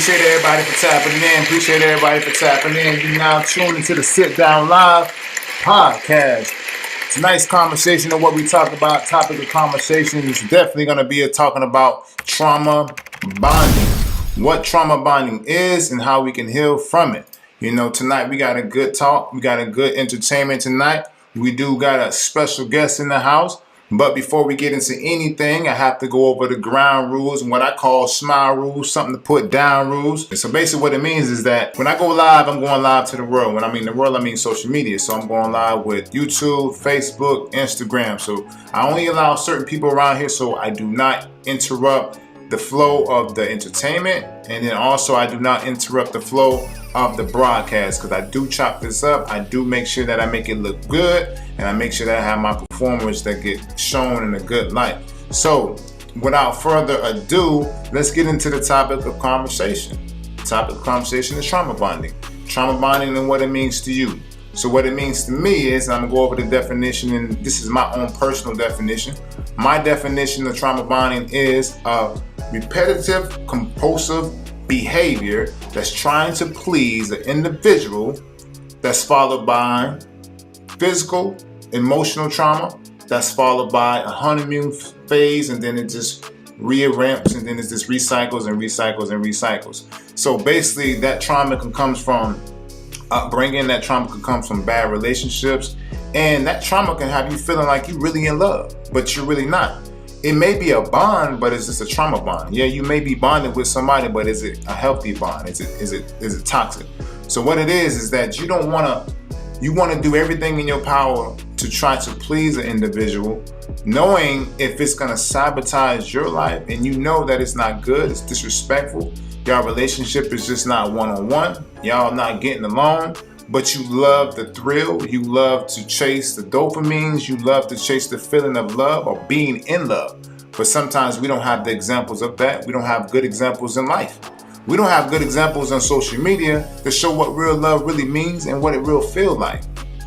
Appreciate everybody for tapping in. Appreciate everybody for tapping in. You now tuned into the Sitdown Live podcast. Tonight's conversation of what we talk about, topic of conversation is definitely going to be talking about trauma bonding. What trauma bonding is and how we can heal from it. You know, tonight we got a good talk. We got a good entertainment tonight. We do got a special guest in the house. But before we get into anything, I have to go over the ground rules and what I call smile rules, something to put down rules. And so basically what it means is that when I go live, I'm going live to the world. When I mean the world, I mean social media. So I'm going live with YouTube, Facebook, Instagram. So I only allow certain people around here so I do not interrupt the flow of the entertainment. And then also I do not interrupt the flow of the broadcast because I do chop this up. I do make sure that I make it look good and I make sure that I have my performers that get shown in a good light. So without further ado, let's get into the topic of conversation. The topic of conversation is trauma bonding. Trauma bonding and what it means to you. So what it means to me is, I'm going to go over the definition, and this is my own personal definition. My definition of trauma bonding is a repetitive, compulsive behavior that's trying to please an individual that's followed by physical, emotional trauma, that's followed by a honeymoon phase, and then it just reramps, and then it just recycles and recycles and recycles. So basically that trauma can come from upbringing, that trauma can come from bad relationships, and that trauma can have you feeling like you're really in love, but you're really not. It may be a bond, but it's just a trauma bond. Yeah, you may be bonded with somebody, but is it a healthy bond? Is it toxic? So what it is that you want to do everything in your power to try to please an individual, knowing if it's going to sabotage your life, and you know that it's not good, it's disrespectful. Y'all relationship is just not one-on-one. Y'all not getting along, but you love the thrill. You love to chase the dopamines. You love to chase the feeling of love or being in love. But sometimes we don't have the examples of that. We don't have good examples in life. We don't have good examples on social media to show what real love really means and what it real feels like.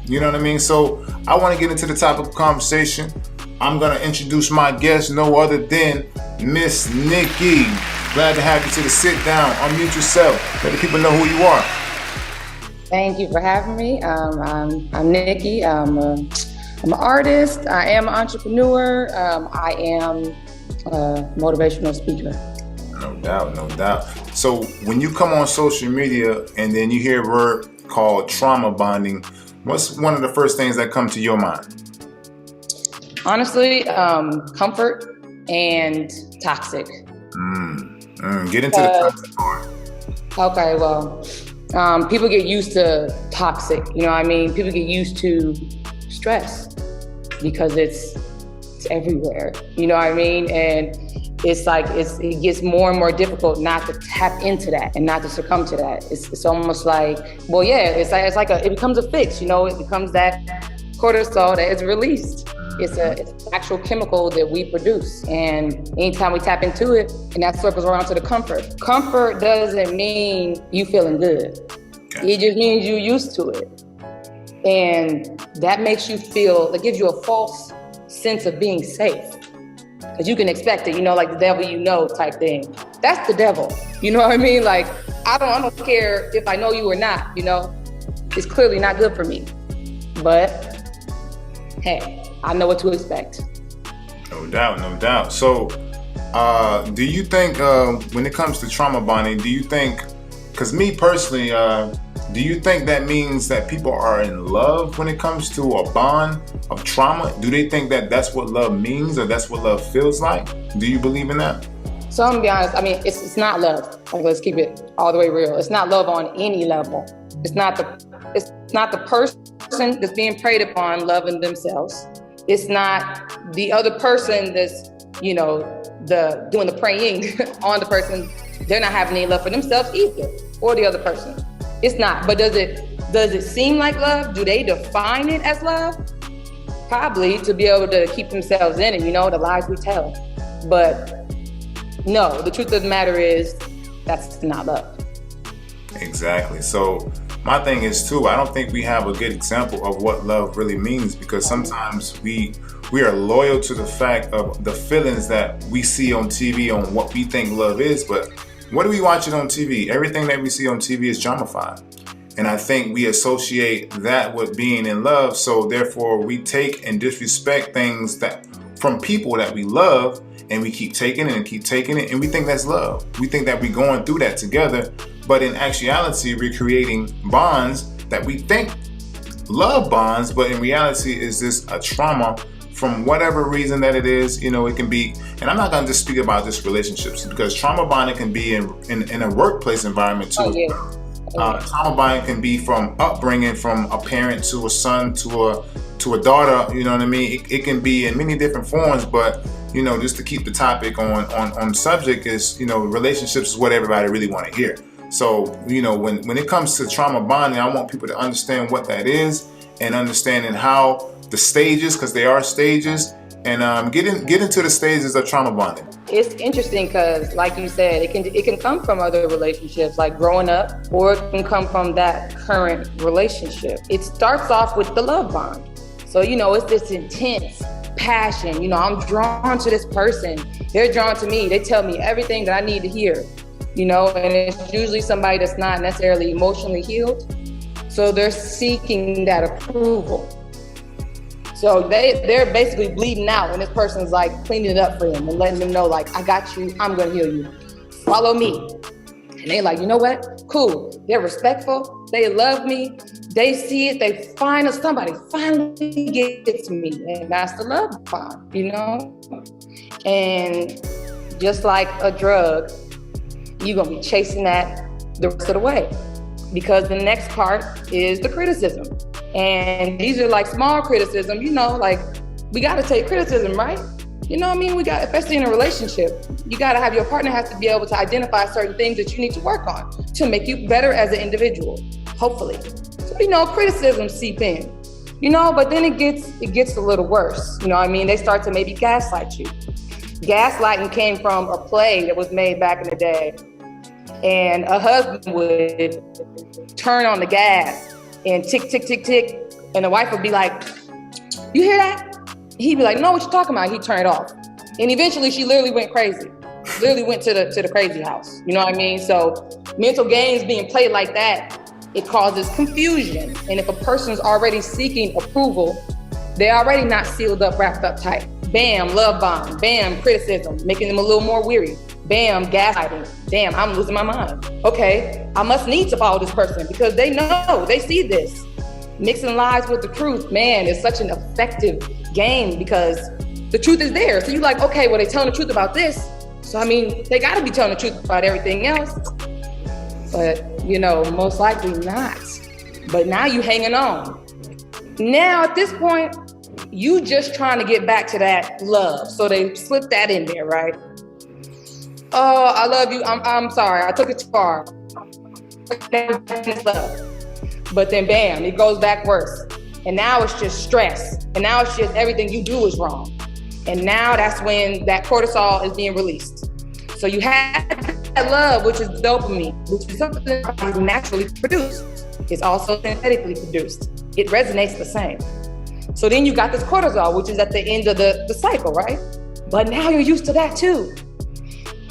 You know what I mean? So I want to get into the topic of conversation. I'm going to introduce my guest, no other than Miss Nikki. Glad to have you to the Sit Down. Unmute yourself. Let the people know who you are. Thank you for having me. I'm Nikki. I'm an artist. I am an entrepreneur. I am a motivational speaker. No doubt, no doubt. So when you come on social media and then you hear a word called trauma bonding, what's one of the first things that come to your mind? Honestly, comfort and toxic. Get into the toxic part. Okay, well, people get used to toxic. You know what I mean? People get used to stress because it's everywhere. You know what I mean? And it's like it gets more and more difficult not to tap into that and not to succumb to that. It's almost like, well, yeah, it becomes a fix. You know, it becomes that cortisol that is released. It's an actual chemical that we produce, and anytime we tap into it, and that circles around to the comfort. Comfort doesn't mean you feeling good. Okay. It just means you're used to it, and that makes you feel. It gives you a false sense of being safe, because you can expect it. You know, like the devil, you know, type thing. That's the devil. You know what I mean? Like I don't care if I know you or not. You know, it's clearly not good for me, but hey. I know what to expect. No doubt, no doubt. So, do you think when it comes to trauma bonding, do you think, because me personally, do you think that means that people are in love when it comes to a bond of trauma? Do they think that that's what love means or that's what love feels like? Do you believe in that? So I'm gonna be honest, I mean, it's not love. Like, let's keep it all the way real. It's not love on any level. It's not the person that's being preyed upon loving themselves. It's not the other person that's, you know, doing the praying on the person. They're not having any love for themselves either, or the other person. It's not. But does it seem like love? Do they define it as love? Probably, to be able to keep themselves in it, you know, the lies we tell. But no, the truth of the matter is that's not love. Exactly. So my thing is too, I don't think we have a good example of what love really means, because sometimes we are loyal to the fact of the feelings that we see on TV on what we think love is, but what are we watching on TV? Everything that we see on TV is dramified. And I think we associate that with being in love. So therefore we take and disrespect things that from people that we love, and we keep taking it and keep taking it. And we think that's love. We think that we're going through that together. But in actuality, we're creating bonds that we think love bonds, but in reality is this a trauma from whatever reason that it is. You know, it can be, and I'm not going to just speak about just relationships, because trauma bonding can be in a workplace environment too. Oh, yeah. Trauma bonding can be from upbringing, from a parent to a son to a daughter. You know what I mean? It can be in many different forms, but you know, just to keep the topic on subject is, you know, relationships is what everybody really want to hear. So, you know, when it comes to trauma bonding, I want people to understand what that is and understanding how the stages, because they are stages, and get into the stages of trauma bonding. It's interesting because, like you said, it can come from other relationships, like growing up, or it can come from that current relationship. It starts off with the love bond. So, you know, it's this intense passion. You know, I'm drawn to this person. They're drawn to me. They tell me everything that I need to hear. You know, and it's usually somebody that's not necessarily emotionally healed. So they're seeking that approval. So they're basically bleeding out when this person's like cleaning it up for them and letting them know, like, I got you, I'm gonna heal you. Follow me. And they're like, you know what? Cool. They're respectful. They love me. They see it. They find somebody finally gets me. And that's the love bond, you know? And just like a drug, you're gonna be chasing that the rest of the way, because the next part is the criticism. And these are like small criticism, you know, like we gotta take criticism, right? You know what I mean? We got, especially in a relationship, you gotta have, your partner has to be able to identify certain things that you need to work on to make you better as an individual, hopefully. So, you know, criticism seep in, you know, but then it gets a little worse. You know what I mean? They start to maybe gaslight you. Gaslighting came from a play that was made back in the day. And a husband would turn on the gas and tick, tick, tick, tick. And the wife would be like, you hear that? He'd be like, no, what you talking about? He'd turn it off. And eventually she literally went crazy. Literally went to the crazy house. You know what I mean? So mental games being played like that, it causes confusion. And if a person's already seeking approval, they're already not sealed up, wrapped up tight. Bam, love bomb. Bam, criticism, making them a little more weary. Bam, gaslighting. Damn, I'm losing my mind. Okay, I must need to follow this person because they know, they see this. Mixing lies with the truth, man, is such an effective game because the truth is there. So you're like, okay, well, they're telling the truth about this. So, I mean, they gotta be telling the truth about everything else. But, you know, most likely not. But now you hanging on. Now, at this point, you just trying to get back to that love. So they slip that in there, right? Oh, I love you. I'm sorry. I took it too far. But then bam, it goes back worse. And now it's just stress. And now it's just everything you do is wrong. And now that's when that cortisol is being released. So you have that love, which is dopamine, which is something that is naturally produced. It's also synthetically produced. It resonates the same. So then you got this cortisol, which is at the end of the cycle, right? But now you're used to that too.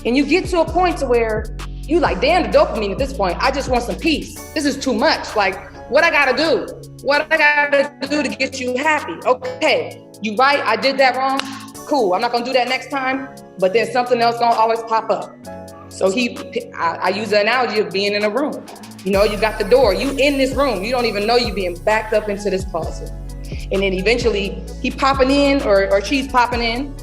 And you get to a point to where you like, damn, the dopamine at this point, I just want some peace. This is too much. Like, what I gotta do? What I gotta do to get you happy? Okay, you right, I did that wrong. Cool, I'm not gonna do that next time, but then something else gonna always pop up. So I use the analogy of being in a room. You know, you got the door, you in this room, you don't even know you being backed up into this closet. And then eventually he popping in or she's popping in,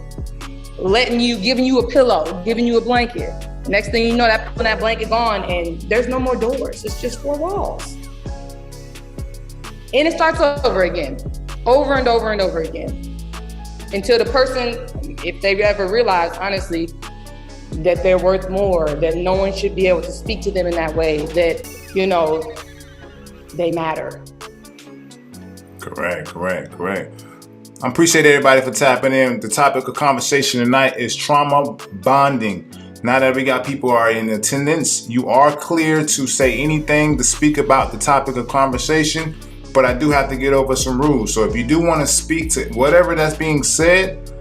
giving you a pillow, giving you a blanket. Next thing you know, that blanket gone and there's no more doors. It's just four walls. And it starts over again, over and over and over again. Until the person, if they ever realize, honestly, that they're worth more, that no one should be able to speak to them in that way, that, you know, they matter. Correct. I appreciate everybody for tapping in. The topic of conversation tonight is trauma bonding. Now that we got people are in attendance, you are clear to say anything to speak about the topic of conversation, but I do have to get over some rules. So if you do want to speak to whatever that's being said,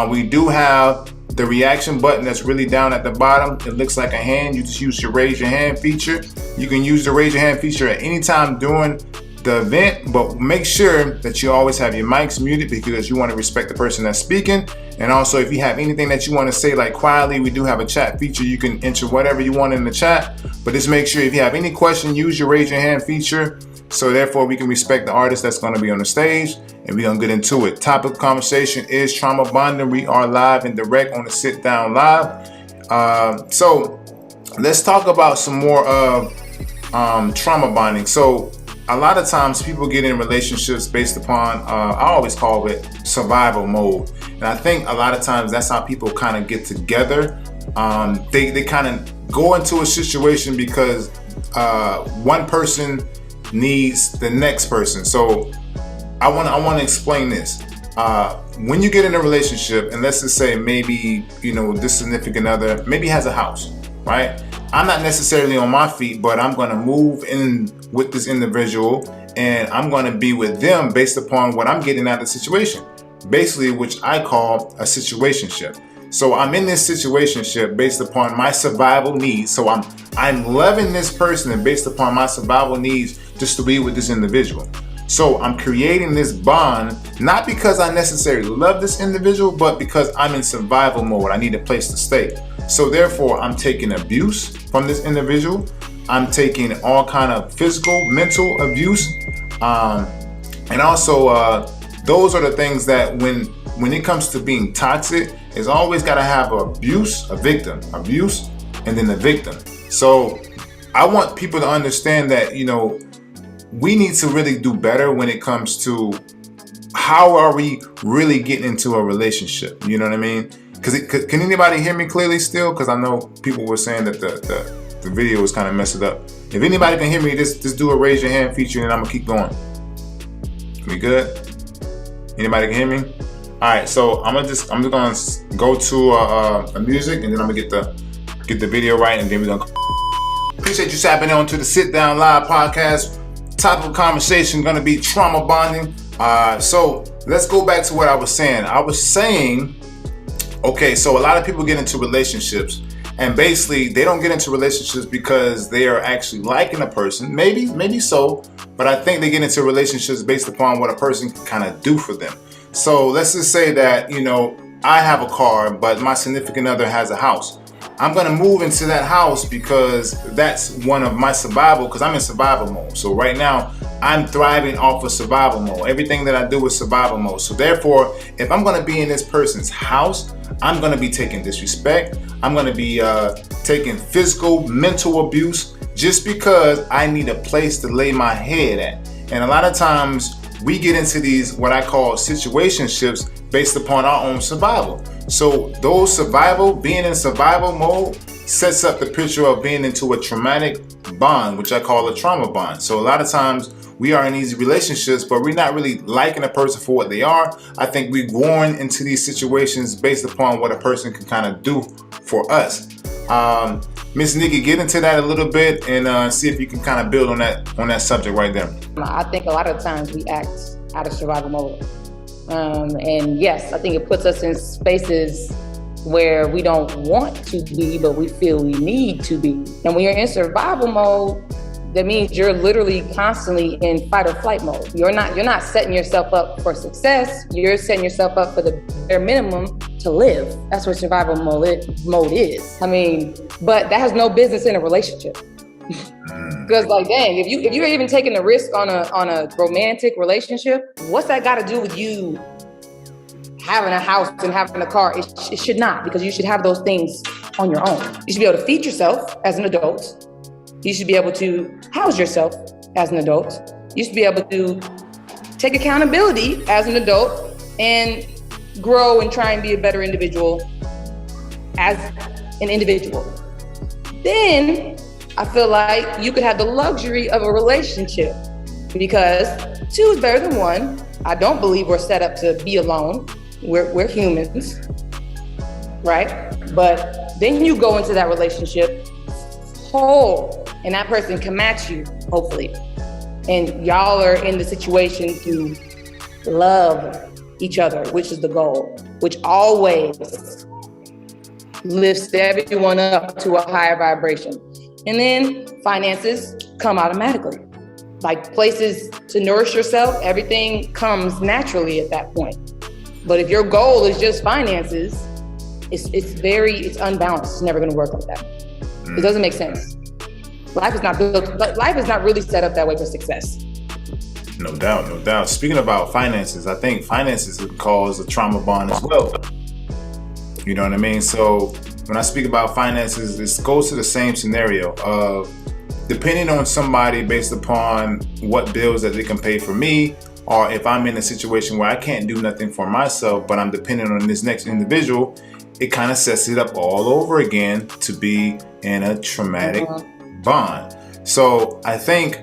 we do have the reaction button that's really down at the bottom. It looks like a hand. You just use your raise your hand feature. You can use the raise your hand feature at any time during the event, but make sure that you always have your mics muted because you want to respect the person that's speaking. And also, if you have anything that you want to say, like quietly, we do have a chat feature. You can enter whatever you want in the chat, but just make sure if you have any question, use your raise your hand feature. So therefore, we can respect the artist that's going to be on the stage, and we're going to get into it. Topic of conversation is trauma bonding. We are live and direct on the Sit Down Live. So let's talk about some more of trauma bonding. So a lot of times people get in relationships based upon, I always call it survival mode. And I think a lot of times that's how people kind of get together. They kind of go into a situation because one person needs the next person. So I want to explain this. When you get in a relationship, and let's just say maybe, this significant other maybe has a house, right? I'm not necessarily on my feet, but I'm going to move in with this individual and I'm going to be with them based upon what I'm getting out of the situation, basically, which I call a situationship. So I'm in this situationship based upon my survival needs. So I'm loving this person and based upon my survival needs just to be with this individual. So I'm creating this bond, not because I necessarily love this individual, but because I'm in survival mode. I need a place to stay. So therefore, I'm taking abuse from this individual. I'm taking all kind of physical, mental abuse. And also, those are the things that when it comes to being toxic, it's always got to have abuse, a victim, abuse, and then the victim. So I want people to understand that, we need to really do better when it comes to how are we really getting into a relationship. You know what I mean? Can anybody hear me clearly still? Because I know people were saying that the video was kind of messed up. If anybody can hear me, just do a raise your hand feature and I'm gonna keep going. We good? Anybody can hear me? All right, so I'm just gonna go to a music and then I'm gonna get the video right and then we're gonna. Appreciate you tapping on to the Sit Down Live podcast. Topic of conversation gonna be trauma bonding. So let's go back to what I was saying. I was saying, okay, so a lot of people get into relationships and basically they don't get into relationships because they are actually liking a person. Maybe so, but I think they get into relationships based upon what a person can kind of do for them. So let's just say that, I have a car, but my significant other has a house. I'm going to move into that house because that's one of my survival, because I'm in survival mode. So right now, I'm thriving off of survival mode. Everything that I do is survival mode. So therefore, if I'm going to be in this person's house, I'm going to be taking disrespect. I'm going to be taking physical, mental abuse just because I need a place to lay my head at. And a lot of times, we get into these, what I call situationships based upon our own survival. So being in survival mode sets up the picture of being into a traumatic bond, which I call a trauma bond. So a lot of times we are in these relationships, but we're not really liking a person for what they are. I think we're going into these situations based upon what a person can kind of do for us. Miss Nikki, get into that a little bit and see if you can kind of build on that subject right there. I think a lot of times we act out of survival mode. And yes, I think it puts us in spaces where we don't want to be, but we feel we need to be. And when you're in survival mode, that means you're literally constantly in fight or flight mode. You're not setting yourself up for success. You're setting yourself up for the bare minimum to live. That's what survival mode is. I mean, but that has no business in a relationship. Because dang, if you're even taking the risk on a romantic relationship, what's that got to do with you having a house and having a car? It should not, because you should have those things on your own. You should be able to feed yourself as an adult. You should be able to house yourself as an adult. You should be able to take accountability as an adult and grow and try and be a better individual as an individual. Then I feel like you could have the luxury of a relationship, because two is better than one. I don't believe we're set up to be alone. We're humans, right? But then you go into that relationship whole, and that person can match you, hopefully. And y'all are in the situation to love each other, which is the goal, which always lifts everyone up to a higher vibration. And then finances come automatically. Like places to nourish yourself, everything comes naturally at that point. But if your goal is just finances, it's unbalanced. It's never gonna work like that. It doesn't make sense. Life is not really set up that way for success. No doubt, no doubt. Speaking about finances, I think finances can cause a trauma bond as well. You know what I mean? So when I speak about finances, this goes to the same scenario of depending on somebody based upon what bills that they can pay for me, or if I'm in a situation where I can't do nothing for myself, but I'm dependent on this next individual, it kind of sets it up all over again to be in a traumatic bond. So I think,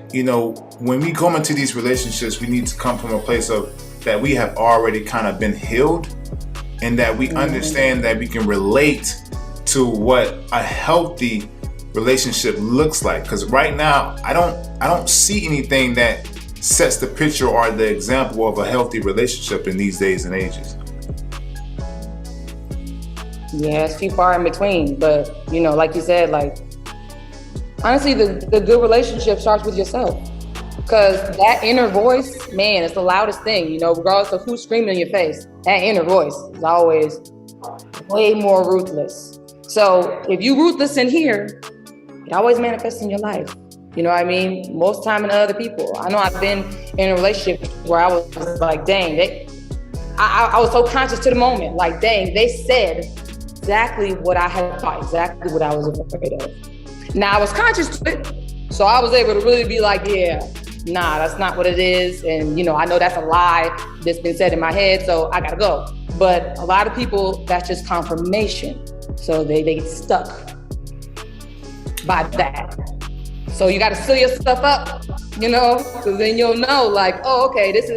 when we come into these relationships, we need to come from a place of that we have already kind of been healed, and that we understand that we can relate to what a healthy relationship looks like. Because right now, I don't see anything that sets the picture or the example of a healthy relationship in these days and ages. Yeah, it's too far in between. But, like you said, honestly, the good relationship starts with yourself. Because that inner voice, man, it's the loudest thing, regardless of who's screaming in your face. That inner voice is always way more ruthless. So if you ruthless in here, it always manifests in your life. You know what I mean? Most time in other people. I know I've been in a relationship where I was like, dang, I was so conscious to the moment. Like, dang, they said exactly what I had thought, exactly what I was afraid of. Now I was conscious to it, so I was able to really be like, yeah, nah, that's not what it is. And, I know that's a lie that's been said in my head, so I gotta go. But a lot of people, that's just confirmation. So they get stuck by that. So you gotta seal yourself up, because then you'll know oh, okay, this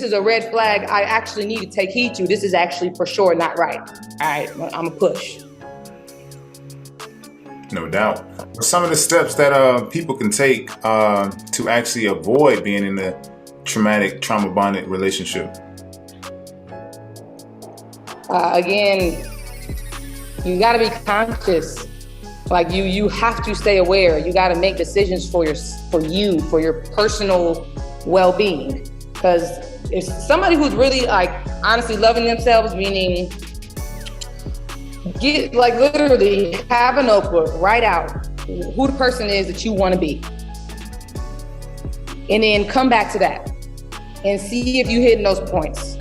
is a red flag I actually need to take heed to. This is actually for sure not right. All right, I'm gonna push. No doubt. Some of the steps that people can take to actually avoid being in a trauma bonded relationship. Again, you got to be conscious. You have to stay aware. You got to make decisions for your personal well-being. Because if somebody who's really honestly loving themselves, meaning literally have a notebook, write out who the person is that you want to be. And then come back to that and see if you hit those points.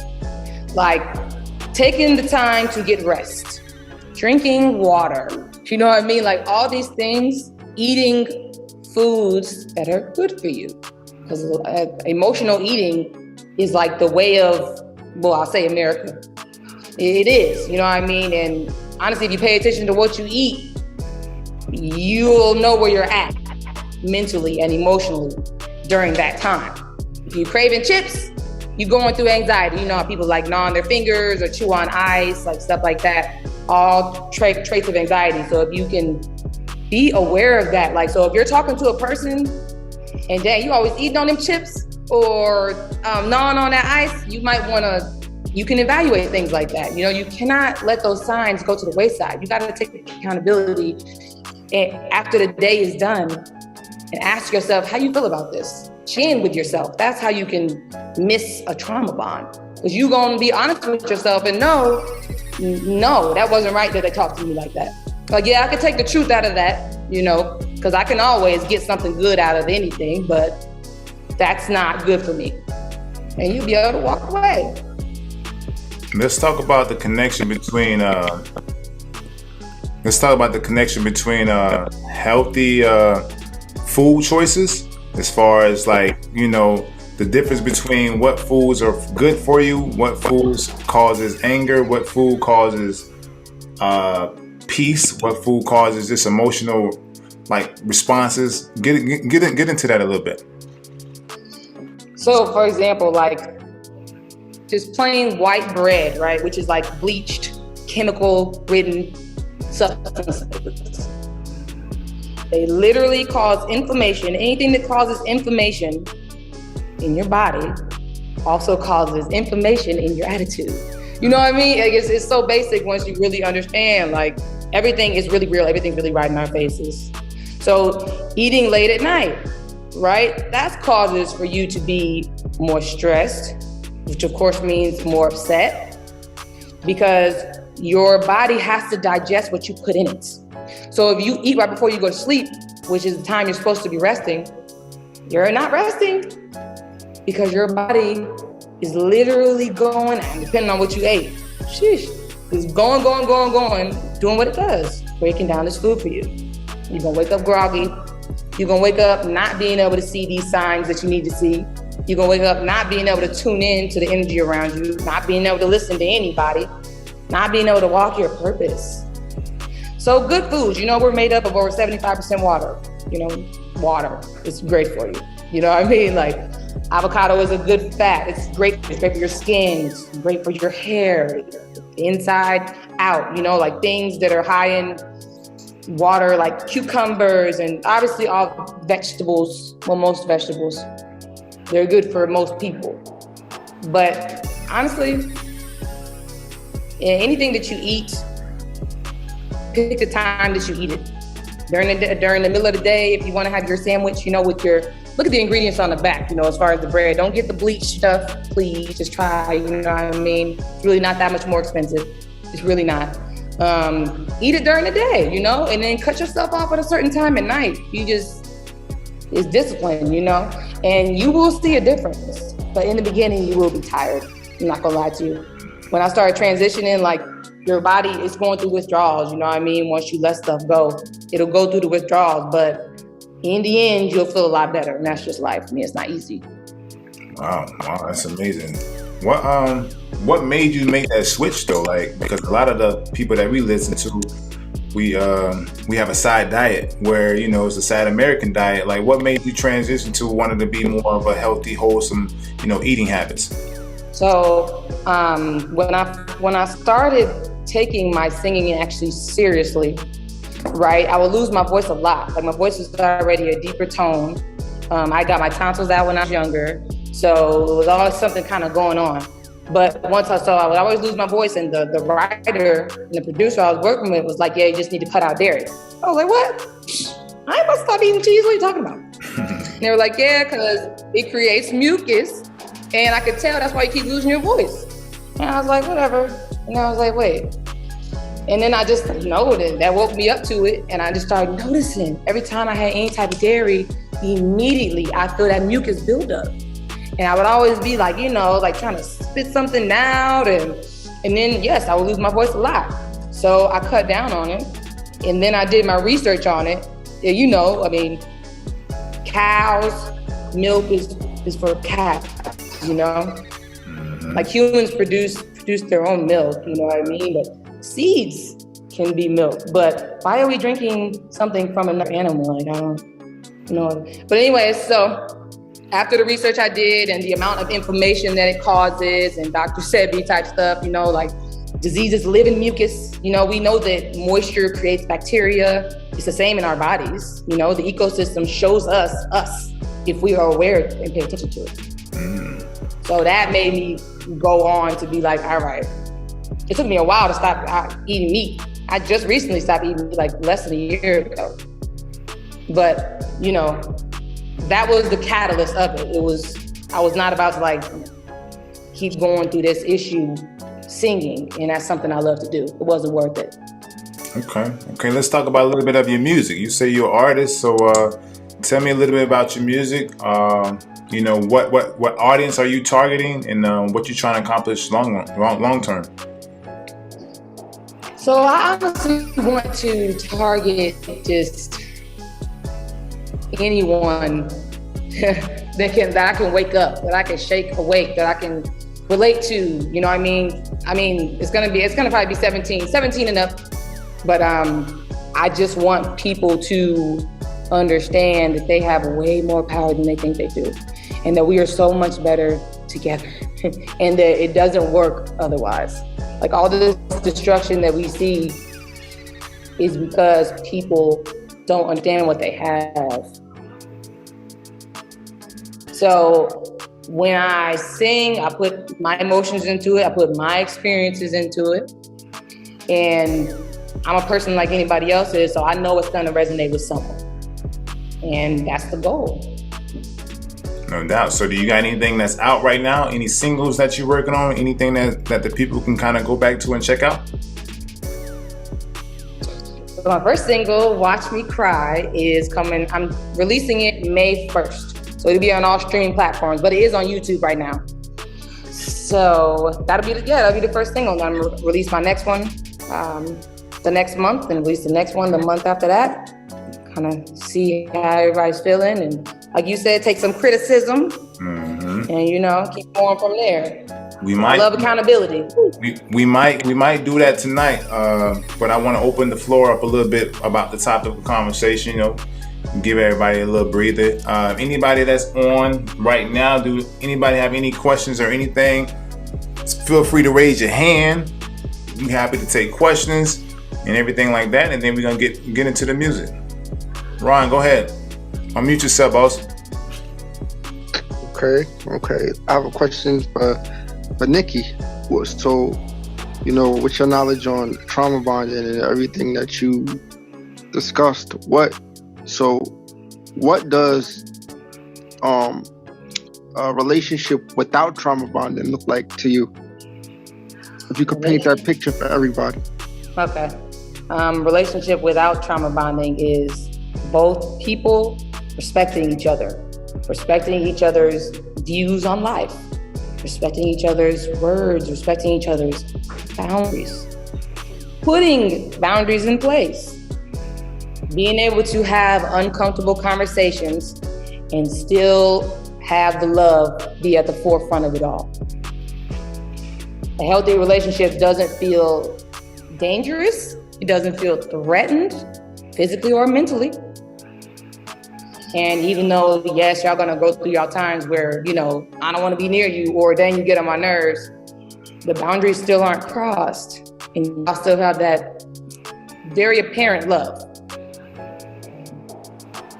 Taking the time to get rest, drinking water, you know what I mean? All these things, eating foods that are good for you. Because emotional eating is the way of, I'll say America. It is, you know what I mean? And honestly, if you pay attention to what you eat, you'll know where you're at mentally and emotionally during that time. If you're craving chips, you're going through anxiety. You know how people gnaw on their fingers or chew on ice, stuff like that, all traits of anxiety. So if you can be aware of that, so if you're talking to a person and dang, you always eating on them chips or gnawing on that ice, you can evaluate things like that. You cannot let those signs go to the wayside. You got to take accountability after the day is done and ask yourself, how you feel about this? Chin with yourself. That's how you can miss a trauma bond. Because you're going to be honest with yourself and no, that wasn't right that they talked to me like that. Yeah, I could take the truth out of that, because I can always get something good out of anything, but that's not good for me. And you'll be able to walk away. Let's talk about the connection between healthy food choices, as far as the difference between what foods are good for you, what foods causes anger, what food causes peace, what food causes just emotional responses. Get into that a little bit. So for example, just plain white bread, right, which is bleached, chemical-ridden substances. They literally cause inflammation. Anything that causes inflammation in your body also causes inflammation in your attitude. You know what I mean? Like it's so basic once you really understand, like everything is really real, everything's really right in our faces. So eating late at night, right? That's causes for you to be more stressed, which of course means more upset, because your body has to digest what you put in it. So if you eat right before you go to sleep, which is the time you're supposed to be resting, you're not resting because your body is literally going, and depending on what you ate, it's going, doing what it does, breaking down this food for you. You're gonna wake up groggy. You're gonna wake up not being able to see these signs that you need to see. You're gonna wake up not being able to tune in to the energy around you, not being able to listen to anybody, not being able to walk your purpose. So good foods, we're made up of over 75% water. Water is great for you. You know what I mean? Like avocado is a good fat. It's great for your skin. It's great for your hair, inside out, like things that are high in water, like cucumbers, and obviously all vegetables, most vegetables, they're good for most people. But honestly, anything that you eat, pick the time that you eat it. During the middle of the day, if you want to have your sandwich, look at the ingredients on the back, as far as the bread. Don't get the bleached stuff, please. Just try, you know what I mean? It's really not that much more expensive. It's really not. Eat it during the day, and then cut yourself off at a certain time at night. It's discipline, and you will see a difference. But in the beginning, you will be tired. I'm not gonna lie to you. When I started transitioning, like your body is going through withdrawals, once you let stuff go, it'll go through the withdrawals, but in the end, you'll feel a lot better. And that's just life. It's not easy. Wow, that's amazing. What made you make that switch though? Like, because a lot of the people that we listen to, we have a side diet where, it's a sad American diet. Like, what made you transition to wanting to be more of a healthy, wholesome, eating habits? So when I started taking my singing actually seriously, right, I would lose my voice a lot. Like my voice was already a deeper tone. I got my tonsils out when I was younger, so it was always something kind of going on. But once I would always lose my voice, and the writer and the producer I was working with was like, yeah, you just need to cut out dairy. I was like, what? I ain't about to stop eating cheese. What are you talking about? And they were like, yeah, because it creates mucus. And I could tell that's why you keep losing your voice. And I was like, whatever. And I was like, wait. And then I just noticed, that woke me up to it. And I just started noticing every time I had any type of dairy, immediately I feel that mucus build up. And I would always be like, like trying to spit something out. And then, yes, I would lose my voice a lot. So I cut down on it. And then I did my research on it. Cows, milk is for cats, Like humans produce their own milk, you know what I mean? But seeds can be milk. But why are we drinking something from another animal? Like, I don't know. But anyway, so after the research I did and the amount of inflammation that it causes and Dr. Sebi type stuff, like diseases live in mucus. We know that moisture creates bacteria. It's the same in our bodies. The ecosystem shows us if we are aware and pay attention to it. So that made me go on to be like, all right. It took me a while to stop eating meat. I just recently stopped eating meat, like less than a year ago. But, that was the catalyst of it. I was not about to keep going through this issue singing, and that's something I love to do. It wasn't worth it. Okay. Let's talk about a little bit of your music. You say you're an artist, so tell me a little bit about your music. What audience are you targeting, and what you're trying to accomplish long term? So I honestly want to target just anyone that I can wake up, that I can shake awake, that I can relate to. You know what I mean? It's gonna probably be 17 and up. But I just want people to understand that they have way more power than they think they do, and that we are so much better together, and that it doesn't work otherwise. Like all this destruction that we see is because people don't understand what they have. So when I sing, I put my emotions into it. I put my experiences into it. And I'm a person like anybody else is, so I know it's gonna resonate with someone. And that's the goal. No doubt. So do you got anything that's out right now? Any singles that you're working on? Anything that the people can kind of go back to and check out? So my first single, Watch Me Cry, is coming. I'm releasing it May 1st. So it'll be on all streaming platforms, but it is on YouTube right now. So that'll be the first single. I'm gonna release my next one the next month, and release the next one the month after that. Kind of see how everybody's feeling, and like you said, take some criticism, and keep going from there. I love accountability. We might do that tonight, but I want to open the floor up a little bit about the topic of conversation. Give everybody a little breather. Anybody that's on right now, do anybody have any questions or anything? Feel free to raise your hand. We're happy to take questions and everything like that, and then we're gonna get into the music. Ron, go ahead. Unmute yourself, boss. Okay. I have a question for Nikki. So, with your knowledge on trauma bonding and everything that you discussed, what does a relationship without trauma bonding look like to you? If you could paint that picture for everybody. Okay. Relationship without trauma bonding is both people respecting each other, respecting each other's views on life, respecting each other's words, respecting each other's boundaries, putting boundaries in place, being able to have uncomfortable conversations and still have the love be at the forefront of it all. A healthy relationship doesn't feel dangerous. It doesn't feel threatened, physically or mentally. And even though, yes, y'all gonna go through y'all times where, I don't wanna be near you, or then you get on my nerves, the boundaries still aren't crossed. And y'all still have that very apparent love.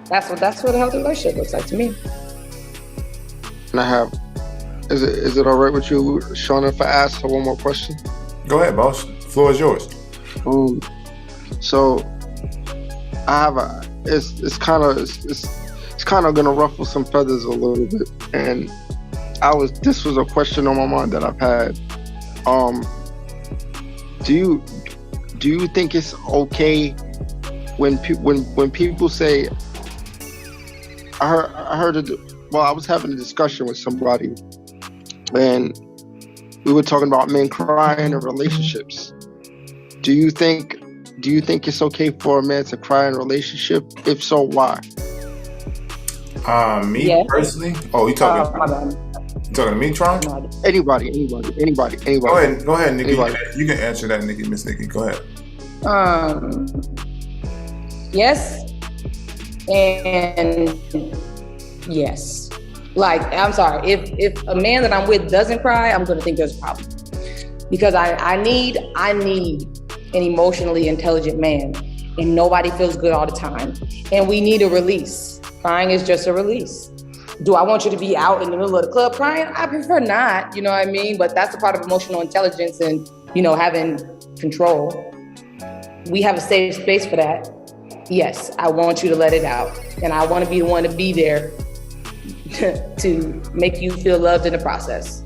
That's what a healthy relationship looks like to me. And is it all right with you, Sean, if I ask her one more question? Go ahead, boss. The floor is yours. So I have it's kind of gonna ruffle some feathers a little bit, and this was a question on my mind that I've had. Do you think it's okay when people say, I was having a discussion with somebody, and we were talking about men crying in relationships. Do you think it's okay for a man to cry in a relationship? If so, why? Personally? Oh, you talking? You talking to me, Tron? Anybody. Go ahead, Nikki. You can answer that, Nikki. Miss Nikki, go ahead. Yes, and yes. Like, I'm sorry, if a man that I'm with doesn't cry, I'm gonna think there's a problem. Because I need an emotionally intelligent man, and nobody feels good all the time. And we need a release. Crying is just a release. Do I want you to be out in the middle of the club crying? I prefer not, you know what I mean? But that's a part of emotional intelligence and, having control. We have a safe space for that. Yes, I want you to let it out. And I want to be the one to be there to make you feel loved in the process.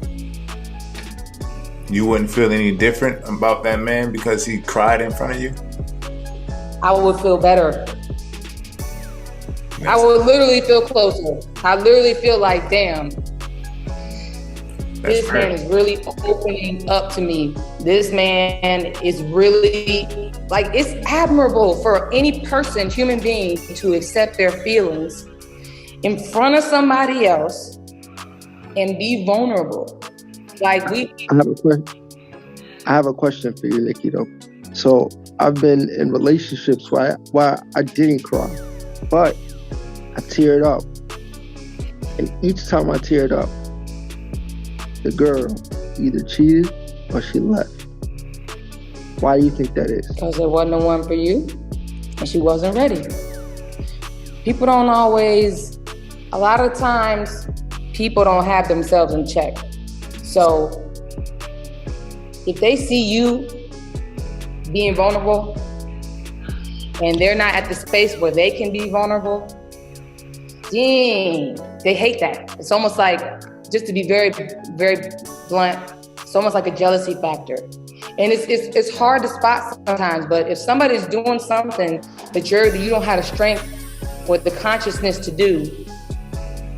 You wouldn't feel any different about that man because he cried in front of you? I would feel better. I would literally feel closer. I literally feel like, damn, this man is really opening up to me. This man is really, it's admirable for any person, human being, to accept their feelings in front of somebody else and be vulnerable. I have a question for you, Nikki, though. So I've been in relationships where I didn't cry, but I teared up. And each time I teared up, the girl either cheated or she left. Why do you think that is? Because it wasn't the one for you, and she wasn't ready. People don't always, a lot of times, people don't have themselves in check. So if they see you being vulnerable and they're not at the space where they can be vulnerable, dang, they hate that. It's almost like, just to be very, very blunt, it's almost like a jealousy factor. And it's hard to spot sometimes, but if somebody's doing something that you don't have the strength or the consciousness to do,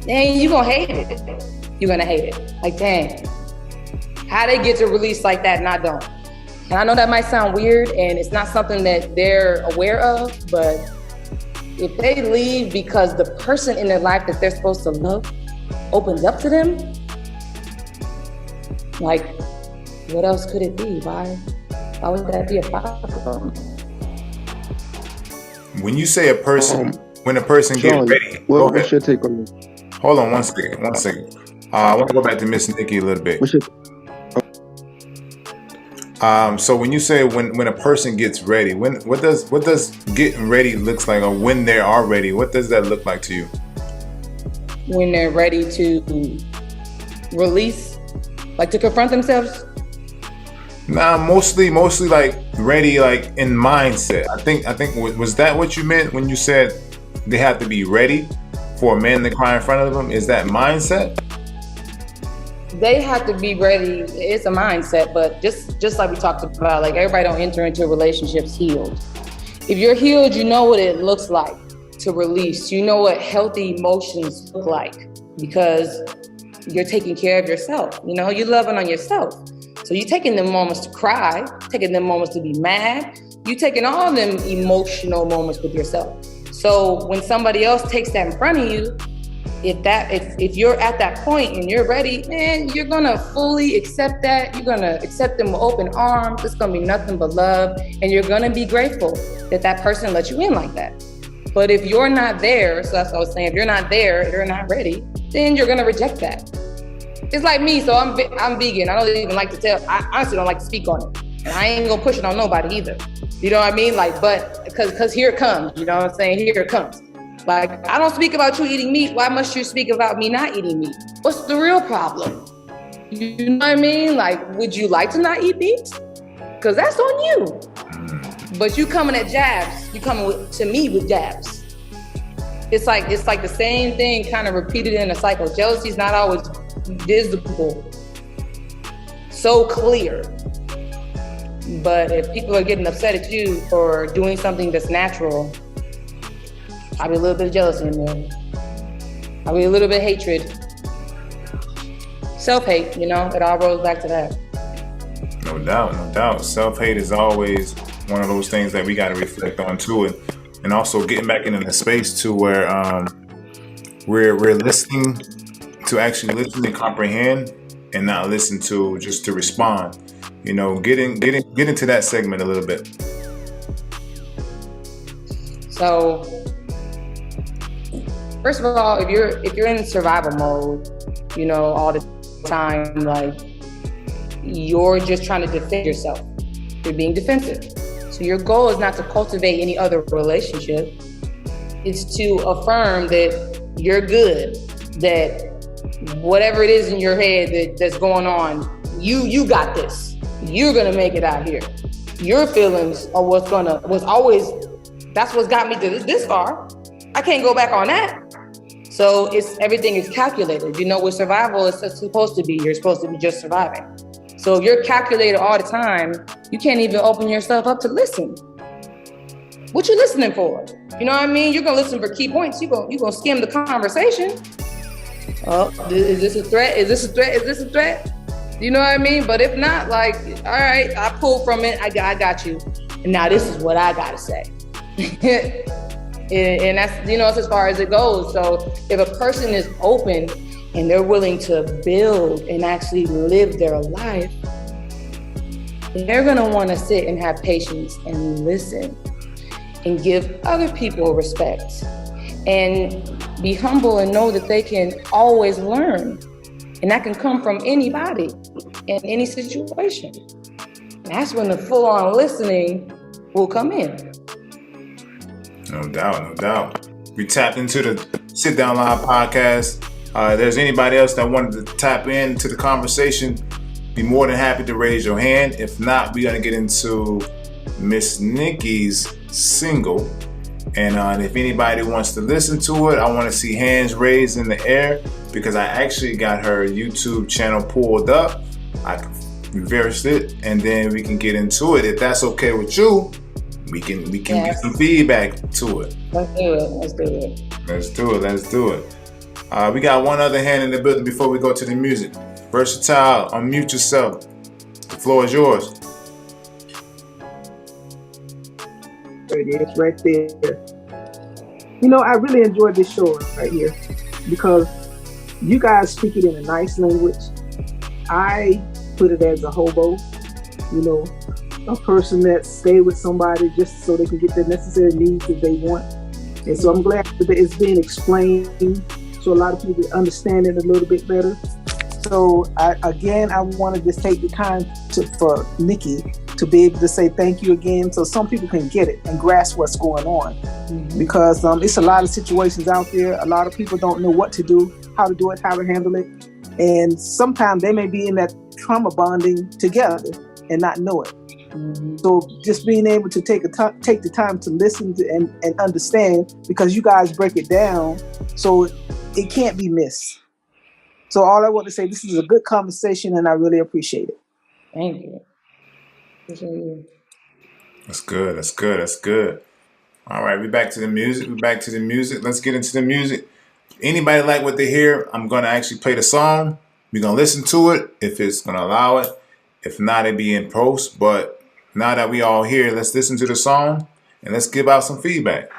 then you're gonna hate it. You're gonna hate it. Like, dang, how they get to release like that and I don't. And I know that might sound weird and it's not something that they're aware of, but if they leave because the person in their life that they're supposed to love opens up to them, like, what else could it be? Why would that be a problem? When you say when a person Sean, gets ready, what's your take on this? Hold on one second. I want to go back to Miss Nikki a little bit. So when you say when a person gets ready, what does getting ready looks like, or when they are ready, what does that look like to you? When they're ready to release, like to confront themselves? Nah, mostly like ready, like in mindset. I think was that what you meant when you said they have to be ready for a man to cry in front of them? Is that mindset? They have to be ready. It's a mindset, but just like we talked about, like everybody don't enter into relationships healed. If you're healed, you know what it looks like to release. You know what healthy emotions look like because you're taking care of yourself. You know, you're loving on yourself. So you're taking them moments to cry, taking them moments to be mad. You're taking all them emotional moments with yourself. So when somebody else takes that in front of you, if you're at that point and you're ready, man, you're gonna fully accept that. You're gonna accept them with open arms. It's gonna be nothing but love, and you're gonna be grateful that person let you in like that. But if you're not there, so that's what I was saying. If you're not there, you're not ready, then you're gonna reject that. It's like me, so I'm vegan. I don't even like to I honestly don't like to speak on it. And I ain't gonna push it on nobody either. You know what I mean? Like, but because here it comes, you know what I'm saying? Here it comes. Like, I don't speak about you eating meat. Why must you speak about me not eating meat? What's the real problem? You know what I mean? Like, would you like to not eat meat? Because that's on you. But you coming at jabs. You coming to me with jabs. It's like the same thing kind of repeated in a cycle. Jealousy is not always visible, so clear. But if people are getting upset at you for doing something that's natural, I'll be a little bit of jealousy in there. I'll be a little bit of hatred. Self-hate, you know, it all rolls back to that. No doubt. Self-hate is always one of those things that we got to reflect on too. And also getting back into the space too where we're listening to actually listen and comprehend and not listen to just to respond. You know, get into that segment a little bit. So, first of all, if you're in survival mode, you know, all the time, like you're just trying to defend yourself. You're being defensive. So your goal is not to cultivate any other relationship. It's to affirm that you're good, that whatever it is in your head that's going on, you got this. You're gonna make it out here. Your feelings are that's what's got me to this far. I can't go back on that. So everything is calculated. You know, with survival, it's supposed to be. You're supposed to be just surviving. So if you're calculated all the time, you can't even open yourself up to listen. What you listening for? You know what I mean? You're gonna listen for key points. You're gonna skim the conversation. Oh, is this a threat? Is this a threat? Is this a threat? You know what I mean? But if not, like, all right, I pulled from it. I got you. And now this is what I gotta say. And that's, you know, it's as far as it goes. So if a person is open and they're willing to build and actually live their life, they're gonna wanna sit and have patience and listen and give other people respect and be humble and know that they can always learn. And that can come from anybody in any situation. That's when the full-on listening will come in. No doubt. We tapped into the Sit Down Live podcast. If there's anybody else that wanted to tap into the conversation, be more than happy to raise your hand. If not, we're going to get into Miss Nikki's single. And if anybody wants to listen to it, I want to see hands raised in the air because I actually got her YouTube channel pulled up. I reversed it, and then we can get into it. If that's okay with you, we can get some feedback to it. Let's do it. Let's do it. We got one other hand in the building before we go to the music. Versatile, unmute yourself. The floor is yours. It's right there. You know, I really enjoyed this show right here because you guys speak it in a nice language. I put it as a hobo, you know, a person that stay with somebody just so they can get the necessary needs that they want. And so I'm glad that it's being explained so a lot of people understand it a little bit better. So I want to just take the time for Nikki to be able to say thank you again so some people can get it and grasp what's going on. Mm-hmm. Because it's a lot of situations out there. A lot of people don't know what to do, how to do it, how to handle it. And sometimes they may be in that trauma bonding together and not know it. Mm-hmm. So just being able to take the time to listen to and understand, because you guys break it down so it can't be missed. So all I want to say, this is a good conversation and I really appreciate it. Thank you. Appreciate you. That's good. All right, we're back to the music. Let's get into the music. Anybody like what they hear, I'm going to actually play the song. We're going to listen to it if it's going to allow it. If not, it'll be in post. But now that we all here, let's listen to the song and let's give out some feedback.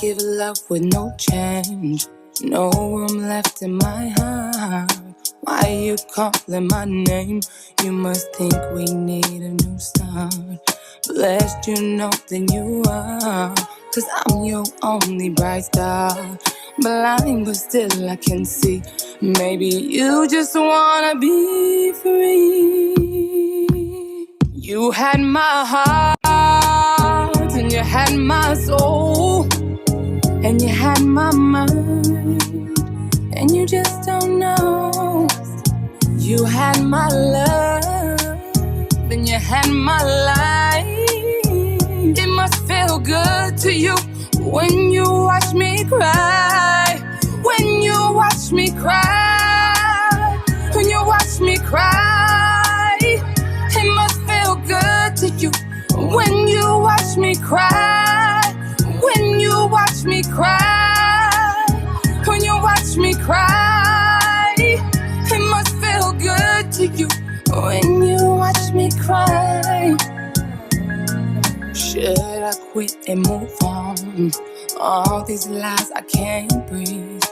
Give love with no change, no room left in my heart. Why you calling my name? You must think we need a new start. Blessed you know that you are, 'cause I'm your only bright star. Blind but still I can see. Maybe you just wanna be free. You had my heart and you had my soul. And you had my mind, and you just don't know. You had my love, and you had my life. It must feel good to you when you watch me cry. When you watch me cry. When you watch me cry. It must feel good to you when you watch me cry. When you watch me cry, when you watch me cry, it must feel good to you when you watch me cry. Should I quit and move on? All these lies I can't breathe.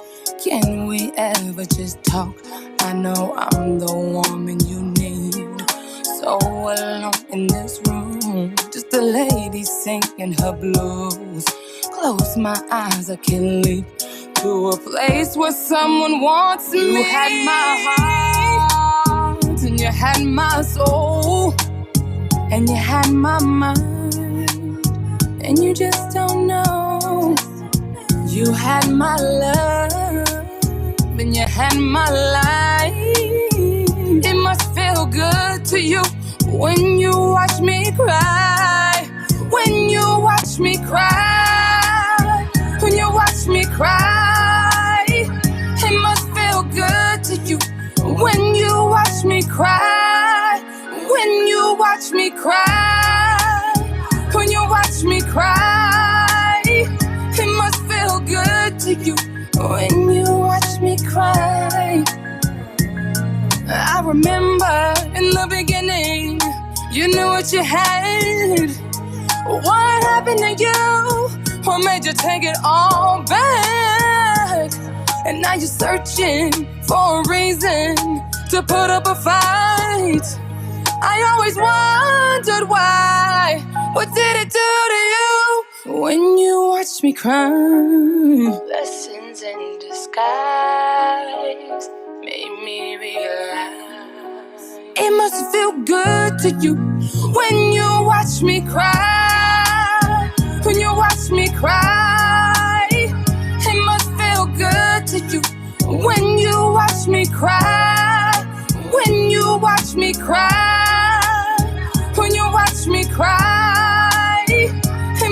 Can we ever just talk? I know I'm the woman you need. So alone in this room, just a lady singing her blues. Close my eyes, I can leap to a place where someone wants me. You had my heart, and you had my soul, and you had my mind, and you just don't know. You had my love, and you had my life. It must feel good to you when you watch me cry. When you watch me cry. When you watch me cry. It must feel good to you when you watch me cry. When you watch me cry. When you watch me cry. It must feel good to you when you watch me cry. I remember in the beginning, you knew what you had. What happened to you? What made you take it all back? And now you're searching for a reason to put up a fight. I always wondered why. What did it do to you when you watched me cry? Blessings in disguise made me realize it must feel good to you when you watch me cry. When you watch me cry, it must feel good to you when you watch me cry. When you watch me cry, when you watch me cry, it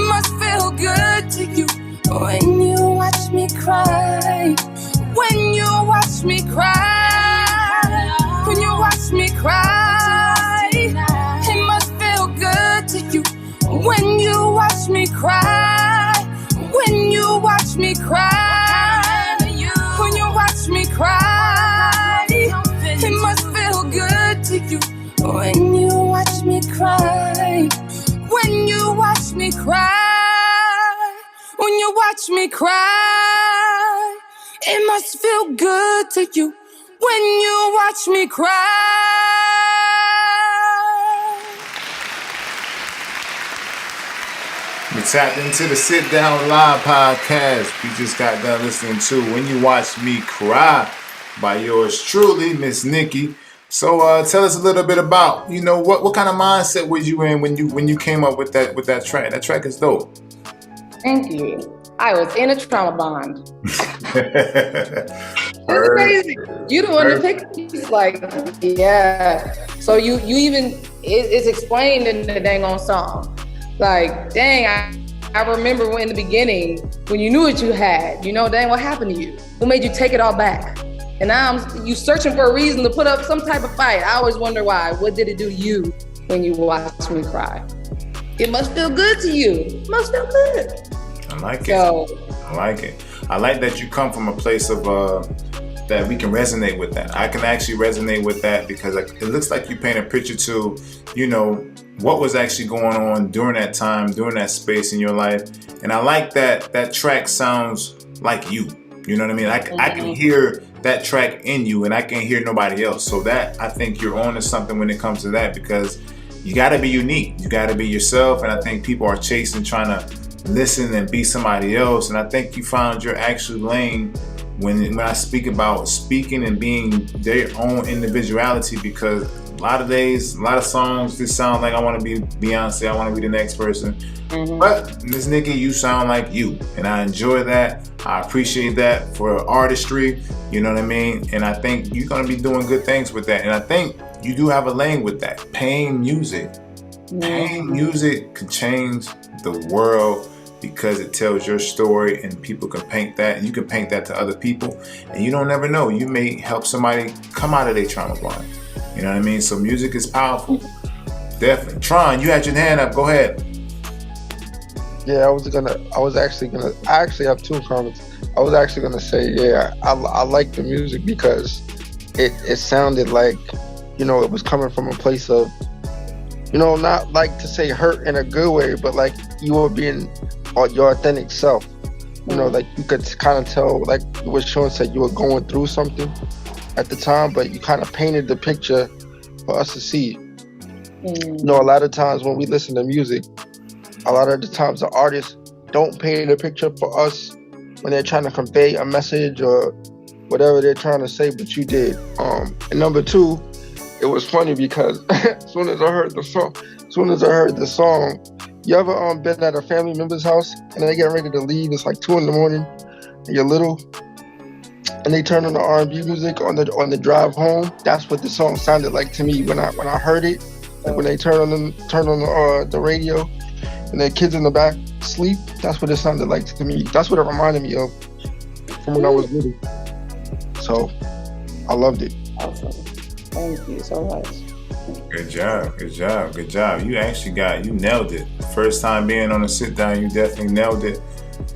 must feel good to you when you watch me cry. When you watch me cry, when you watch me cry, it must feel good to you when you watch me cry. When you watch me cry, when you watch me cry, it must feel good to you when you watch me cry. When you watch me cry, when you watch me cry, it must feel good to you when you watch me cry. We tapped into the Sit Down Live podcast. We just got done listening to When You Watch Me Cry by yours truly, Miss Nikki. So tell us a little bit about, what kind of mindset were you in when you came up with that track? That track is dope. Thank you. I was in a trauma bond. It's crazy. You the one to pick these, like, yeah. So you even it's explained in the dang on song. Like, dang, I remember when in the beginning when you knew what you had. Dang, what happened to you? Who made you take it all back? And now you searching for a reason to put up some type of fight. I always wonder why. What did it do to you when you watched me cry? It must feel good to you. It must feel good. I like it. I like it. I like that you come from a place of that we can resonate with that. I can actually resonate with that because it looks like you paint a picture to, what was actually going on during that time, during that space in your life. And I like that track sounds like you. You know what I mean? I can hear that track in you and I can't hear nobody else. So that, I think you're on to something when it comes to that because you got to be unique. You got to be yourself. And I think people are chasing, trying to listen and be somebody else. And I think you found your actual lane when I speak about speaking and being their own individuality, because a lot of days, a lot of songs just sound like I want to be Beyonce, I want to be the next person. Mm-hmm. But Miss Nikki, you sound like you, and I enjoy that. I appreciate that for artistry, you know what I mean? And I think you're going to be doing good things with that. And I think you do have a lane with that. Pain music. Mm-hmm. Pain music can change the world because it tells your story and people can paint that, and you can paint that to other people, and you don't never know. You may help somebody come out of their trauma bond. You know what I mean? So music is powerful. Definitely. Tron, you had your hand up. Go ahead. Yeah, I actually have two comments. I was actually gonna say, yeah, I like the music because it sounded like, it was coming from a place of, not like to say hurt in a good way, but like you were being your authentic self. Like you could kind of tell, like what Sean said, you were going through something at the time, but you kind of painted the picture for us to see. A lot of times when we listen to music, a lot of the times the artists don't paint a picture for us when they're trying to convey a message or whatever they're trying to say, but you did. And number two, it was funny because as soon as I heard the song, you ever been at a family member's house and they get ready to leave? It's like 2 a.m. and you're little, and they turn on the R&B music on the drive home. That's what the song sounded like to me when I heard it. Like when they turn on the radio and the kids in the back sleep. That's what it sounded like to me. That's what it reminded me of from when I was little. So I loved it. Awesome. Thank you so much. Good job. You nailed it. First time being on a sit down, you definitely nailed it.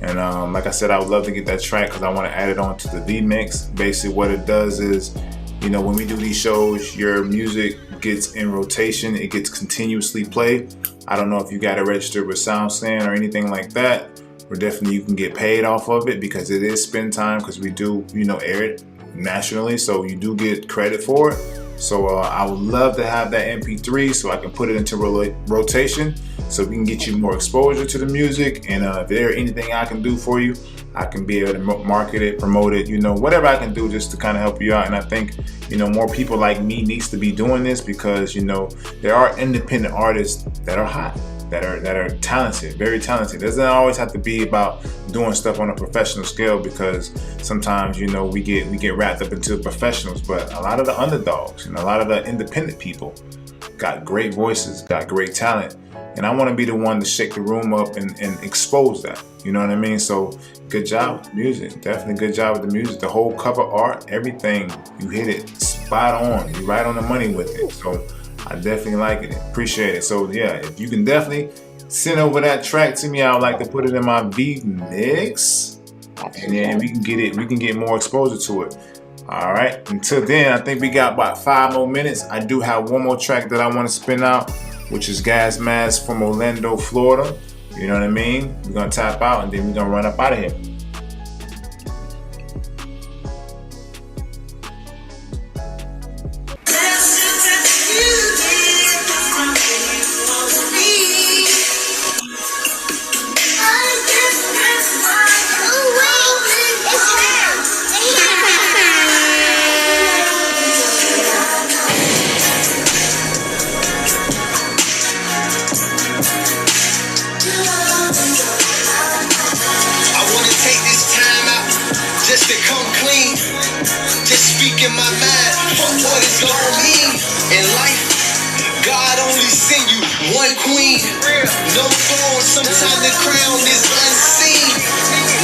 And like I said, I would love to get that track because I want to add it on to the V mix. Basically what it does is, when we do these shows, your music gets in rotation. It gets continuously played. I don't know if you got it registered with SoundScan or anything like that. Or definitely you can get paid off of it because it is spin time because we do, air it nationally. So you do get credit for it. So I would love to have that MP3 so I can put it into rotation so we can get you more exposure to the music. And if there's anything I can do for you, I can be able to market it, promote it, whatever I can do just to kind of help you out. And I think, more people like me needs to be doing this because, there are independent artists that are hot, that are talented, very talented. It doesn't always have to be about doing stuff on a professional scale because sometimes, we get wrapped up into professionals, but a lot of the underdogs and a lot of the independent people got great voices, got great talent. And I want to be the one to shake the room up and expose that. You know what I mean? So good job with the music. Definitely good job with the music. The whole cover art, everything, you hit it spot on. You right on the money with it. So I definitely like it. Appreciate it. So yeah, if you can definitely send over that track to me, I would like to put it in my beat mix. And then we can get more exposure to it. All right. Until then, I think we got about 5 more minutes. I do have one more track that I want to spin out, which is Gas Mask from Orlando, Florida. You know what I mean? We're going to tap out and then we're going to run up out of here. In my mind, fuck what it's gonna mean in life. God only send you one queen, no throne. Sometimes the crown is unseen.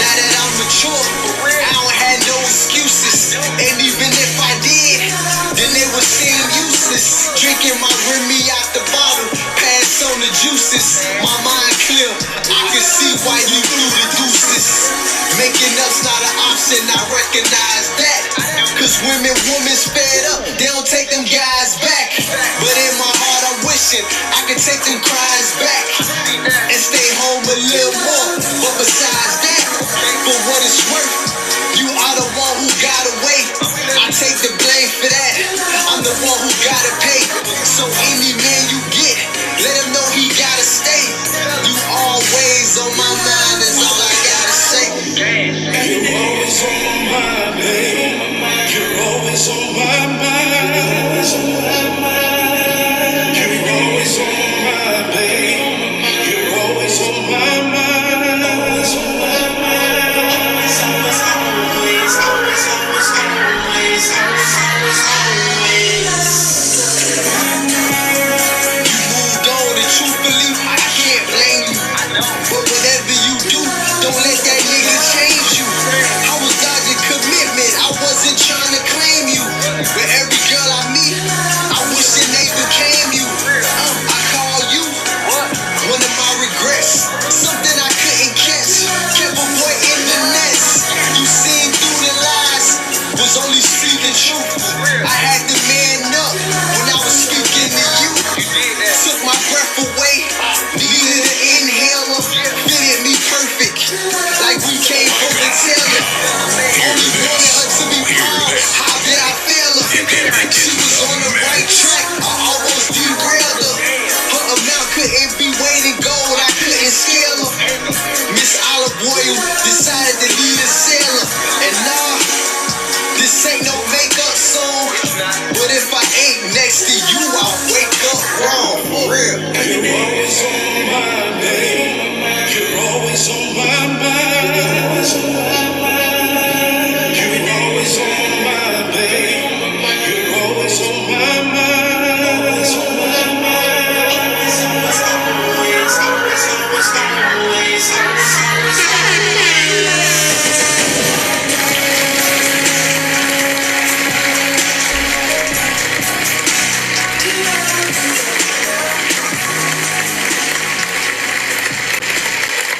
Now that I'm mature, I don't have no excuses. And even if I did, then they would seem useless. Drinking my Remy out the bottle, pass on the juices. My mind clear, I can see why you threw the deuces. Making up's not an option, I recognize that. Cause women fed up, they don't take them guys back. But in my heart I'm wishing I could take them cries back and stay home a little more. But besides that, for what it's worth, you are the one who got away. I take the blame for that, I'm the one who gotta pay. So any man you get, let him know he gotta stay. You always on my mind is all I gotta say. You always on my mind, babe. You're always on my mind. You're always on my mind. You're always on my mind, babe. You're always on my mind. Always on my mind. Always, always, always, always, always, always, always, always. You moved on, and truthfully, I can't blame you. But whatever you do, don't let that nigga change you. I was dodging commitment, I wasn't trying to claim you. But every girl I meet, I wish that they became you. I call you one of my regrets, something I couldn't catch. Kept a boy in the nest. You seen through the lies, was only speaking truth. I had to man up when I was speaking to you. Took my breath away, needed an inhaler, fitted me perfect, like we came from the tailor. Only wanted her to be proud. How did I fail her? She was on the right track, I almost derailed her. Her amount couldn't be weighed in gold, I couldn't scale her. Miss Olive Oil decided to lead a sailor. And nah, this ain't no makeup song, but if I ain't next to you, I'll wake up wrong, for real. You're always on my mind, babe. You're always on my mind. You're always on my mind. You're always on my mind, babe. You're always on my mind. Always on my mind. Always, always, always, always, always, always, always, always.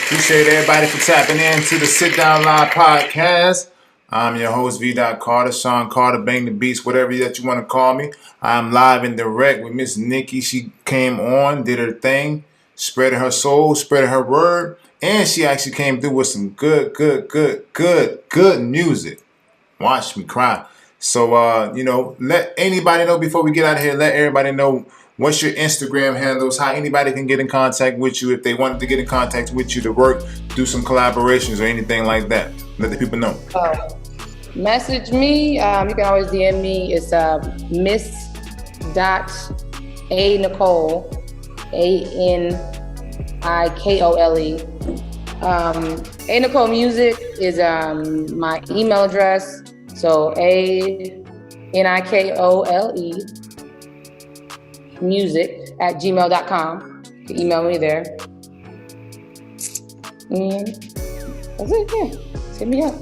Appreciate everybody for tapping in to the Sit Down Live podcast. I'm your host, V. Carter, Sean Carter, Bang the Beats, whatever that you want to call me. I'm live and direct with Miss Nikki. She came on, did her thing, spreading her soul, spreading her word, and she actually came through with some good music. Watch me cry. So, let anybody know before we get out of here. Let everybody know what's your Instagram handles, how anybody can get in contact with you if they wanted to get in contact with you to work, do some collaborations or anything like that. Let the people know. Message me. You can always DM me. It's miss.anicole, ANIKOLE. Anicole Music is my email address. So ANIKOLE music@gmail.com. You can email me there. And that's it. Yeah, hit me up.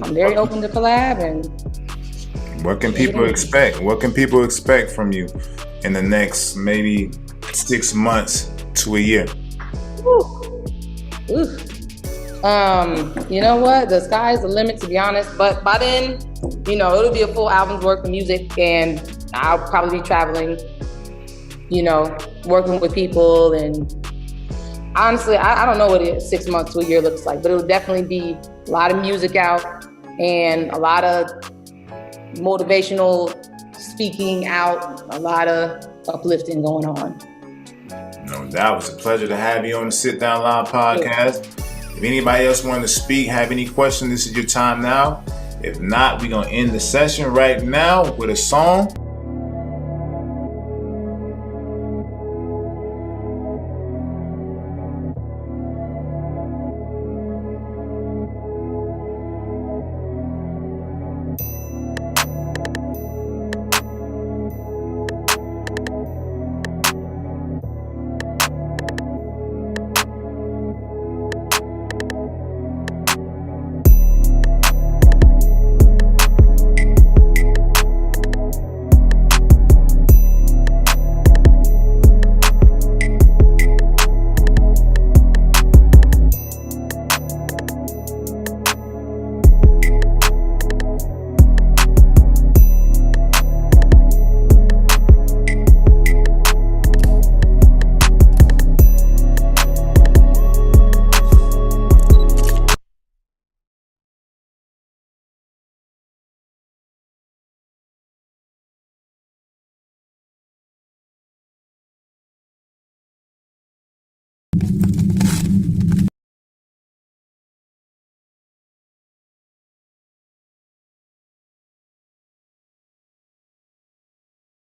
I'm very open to collab. And what can people expect? What can people expect from you in the next maybe 6 months to a year? You know what? The sky's the limit, to be honest. But by then, it'll be a full album's worth of music, and I'll probably be traveling, working with people. And honestly, I don't know what 6 months to a year looks like, but it'll definitely be a lot of music out and a lot of motivational speaking out, a lot of uplifting going on. No doubt. It was a pleasure to have you on the Sit Down Live podcast. If anybody else wanted to speak, have any questions, this is your time now. If not, we're going to end the session right now with a song.